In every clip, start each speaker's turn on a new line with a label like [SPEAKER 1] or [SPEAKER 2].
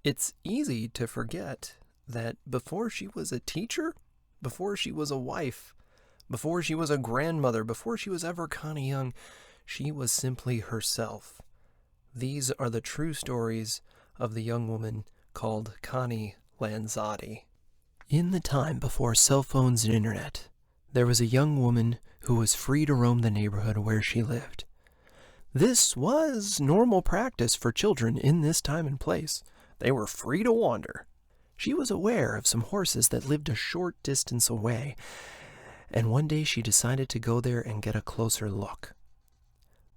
[SPEAKER 1] It's easy to forget that before she was a teacher, before she was a wife, before she was a grandmother, before she was ever Connie Young, she was simply herself. These are the true stories of the young woman called Connie Lanzotti. In the time before cell phones and internet, there was a young woman who was free to roam the neighborhood where she lived. This was normal practice for children in this time and place. They were free to wander. She was aware of some horses that lived a short distance away, and one day she decided to go there and get a closer look.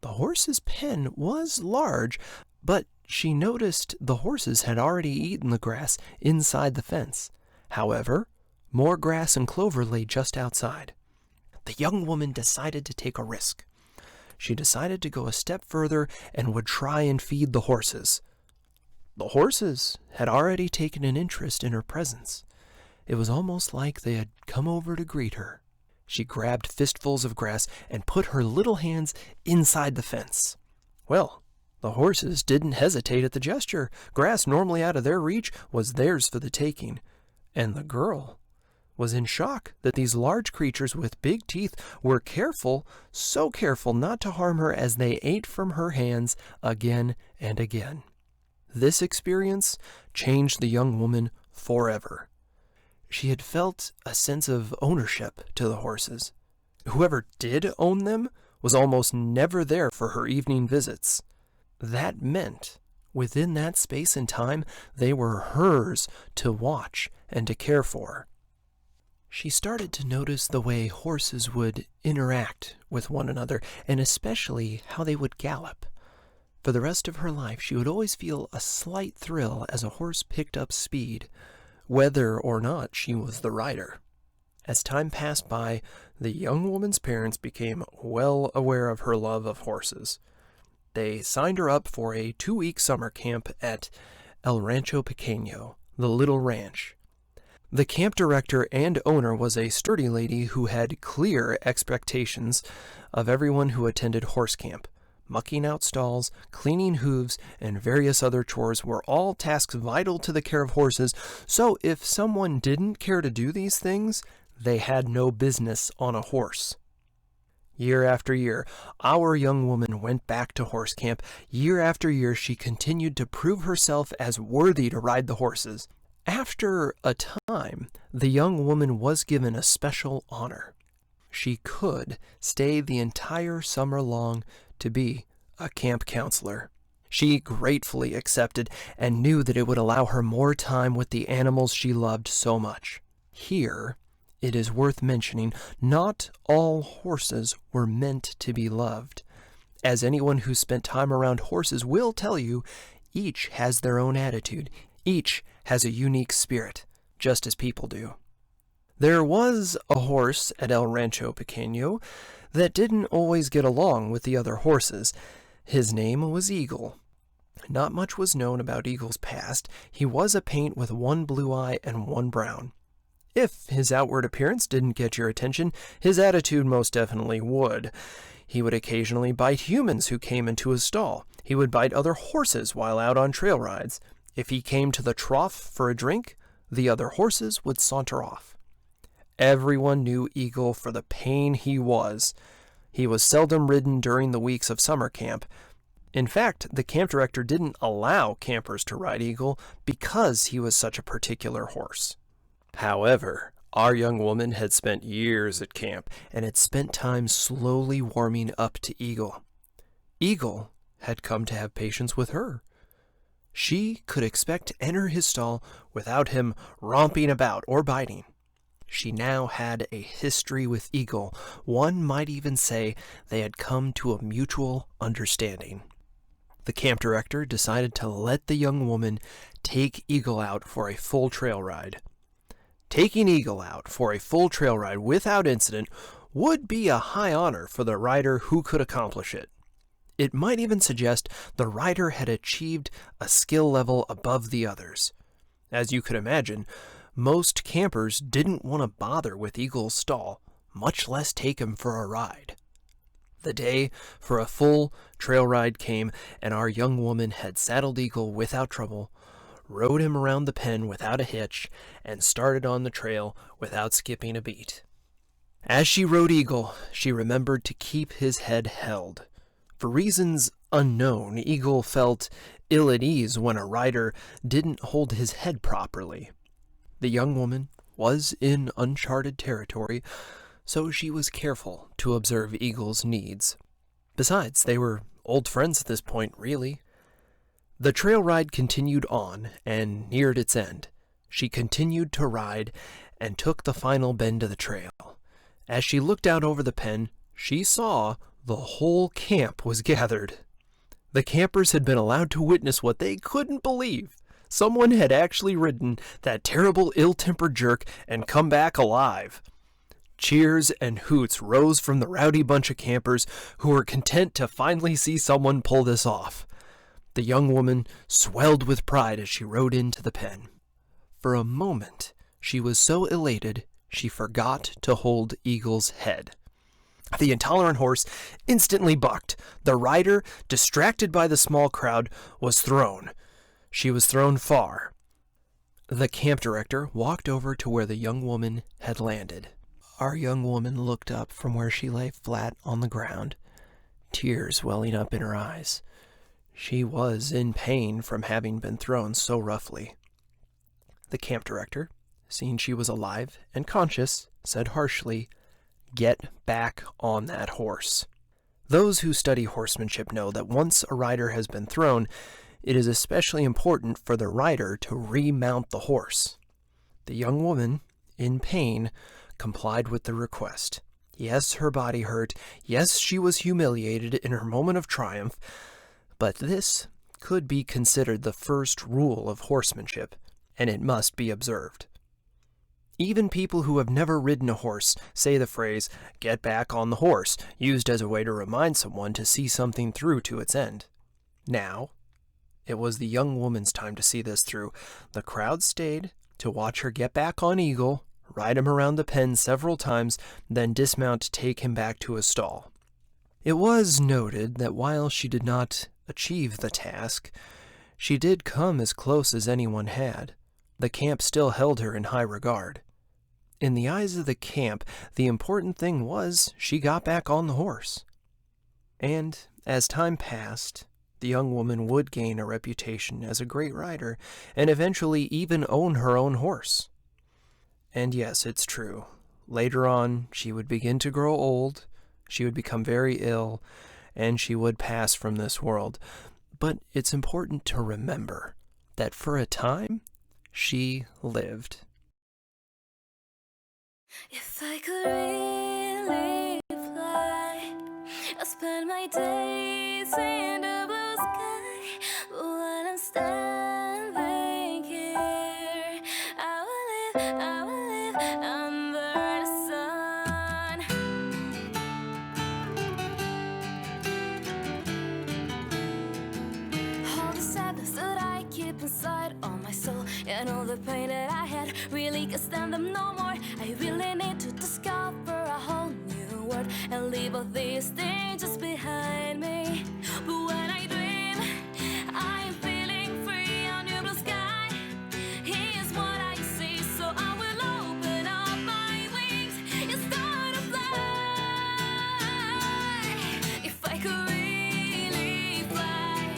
[SPEAKER 1] The horse's pen was large, but she noticed the horses had already eaten the grass inside the fence. However, more grass and clover lay just outside. The young woman decided to take a risk. She decided to go a step further and would try and feed the horses. The horses had already taken an interest in her presence. It was almost like they had come over to greet her. She grabbed fistfuls of grass and put her little hands inside the fence. Well, the horses didn't hesitate at the gesture. Grass normally out of their reach was theirs for the taking. And the girl was in shock that these large creatures with big teeth were careful, so careful not to harm her as they ate from her hands again and again. This experience changed the young woman forever. She had felt a sense of ownership to the horses. Whoever did own them was almost never there for her evening visits. That meant, within that space and time, they were hers to watch and to care for. She started to notice the way horses would interact with one another, and especially how they would gallop. For the rest of her life, she would always feel a slight thrill as a horse picked up speed, whether or not she was the rider. As time passed by, the young woman's parents became well aware of her love of horses. They signed her up for a 2-week summer camp at El Rancho Pequeño, the little ranch. The camp director and owner was a sturdy lady who had clear expectations of everyone who attended horse camp. Mucking out stalls, cleaning hooves, and various other chores were all tasks vital to the care of horses, so if someone didn't care to do these things, they had no business on a horse. Year after year, our young woman went back to horse camp. Year after year, she continued to prove herself as worthy to ride the horses. After a time, the young woman was given a special honor. She could stay the entire summer long to be a camp counselor. She gratefully accepted and knew that it would allow her more time with the animals she loved so much. Here, it is worth mentioning, not all horses were meant to be loved. As anyone who spent time around horses will tell you, each has their own attitude. Each has a unique spirit, just as people do. There was a horse at El Rancho Pequeño that didn't always get along with the other horses. His name was Eagle. Not much was known about Eagle's past. He was a paint with one blue eye and one brown. If his outward appearance didn't get your attention, his attitude most definitely would. He would occasionally bite humans who came into his stall. He would bite other horses while out on trail rides. If he came to the trough for a drink, the other horses would saunter off. Everyone knew Eagle for the pain he was. He was seldom ridden during the weeks of summer camp. In fact, the camp director didn't allow campers to ride Eagle because he was such a particular horse. However, our young woman had spent years at camp and had spent time slowly warming up to Eagle. Eagle had come to have patience with her. She could expect to enter his stall without him romping about or biting. She now had a history with Eagle. One might even say they had come to a mutual understanding. The camp director decided to let the young woman take Eagle out for a full trail ride. Taking Eagle out for a full trail ride without incident would be a high honor for the rider who could accomplish it. It might even suggest the rider had achieved a skill level above the others. As you could imagine, most campers didn't want to bother with Eagle's stall, much less take him for a ride. The day for a full trail ride came, and our young woman had saddled Eagle without trouble, rode him around the pen without a hitch, and started on the trail without skipping a beat. As she rode Eagle, she remembered to keep his head held. For reasons unknown, Eagle felt ill at ease when a rider didn't hold his head properly. The young woman was in uncharted territory, so she was careful to observe Eagle's needs. Besides, they were old friends at this point, really. The trail ride continued on and neared its end. She continued to ride and took the final bend of the trail. As she looked out over the pen, she saw the whole camp was gathered. The campers had been allowed to witness what they couldn't believe. Someone had actually ridden that terrible ill-tempered jerk and come back alive. Cheers and hoots rose from the rowdy bunch of campers who were content to finally see someone pull this off. The young woman swelled with pride as she rode into the pen. For a moment, she was so elated she forgot to hold Eagle's head. The intolerant horse instantly bucked. The rider, distracted by the small crowd, was thrown. She was thrown far. The camp director walked over to where the young woman had landed. Our young woman looked up from where she lay flat on the ground, tears welling up in her eyes. She was in pain from having been thrown so roughly. The camp director, seeing she was alive and conscious, said harshly, "Get back on that horse." Those who study horsemanship know that once a rider has been thrown, it is especially important for the rider to remount the horse. The young woman, in pain, complied with the request. Yes, her body hurt. Yes, she was humiliated in her moment of triumph. But this could be considered the first rule of horsemanship, and it must be observed. Even people who have never ridden a horse say the phrase, "get back on the horse," used as a way to remind someone to see something through to its end. Now, it was the young woman's time to see this through. The crowd stayed to watch her get back on Eagle, ride him around the pen several times, then dismount to take him back to his stall. It was noted that while she did not achieve the task, she did come as close as anyone had. The camp still held her in high regard. In the eyes of the camp, the important thing was she got back on the horse. And as time passed, the young woman would gain a reputation as a great rider and eventually even own her own horse. And yes, it's true. Later on, she would begin to grow old, she would become very ill, and she would pass from this world. But it's important to remember that for a time, she lived.
[SPEAKER 2] If I could really fly, I'd spend my days in the blue sky. But when I'm standing here, I will live under the sun. All the sadness that I keep inside on my soul, and all the pain that I had, really can't stand them no more. I really need to discover a whole new world and leave all these things just behind me. But when I dream, I am feeling free. A new blue sky, here's what I see. So I will open up my wings and start to fly. If I could really fly,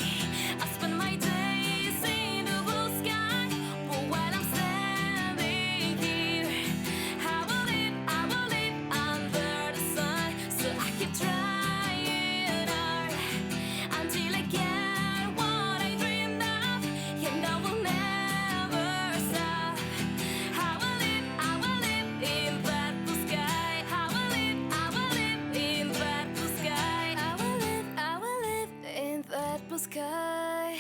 [SPEAKER 2] I'd spend my days in the blue sky. But while I'm standing here, I will live under the sun. So I keep trying hard until I get what I dreamed of, and I will never stop. I will live in that blue sky. I will live in that blue sky. I will live in that blue sky.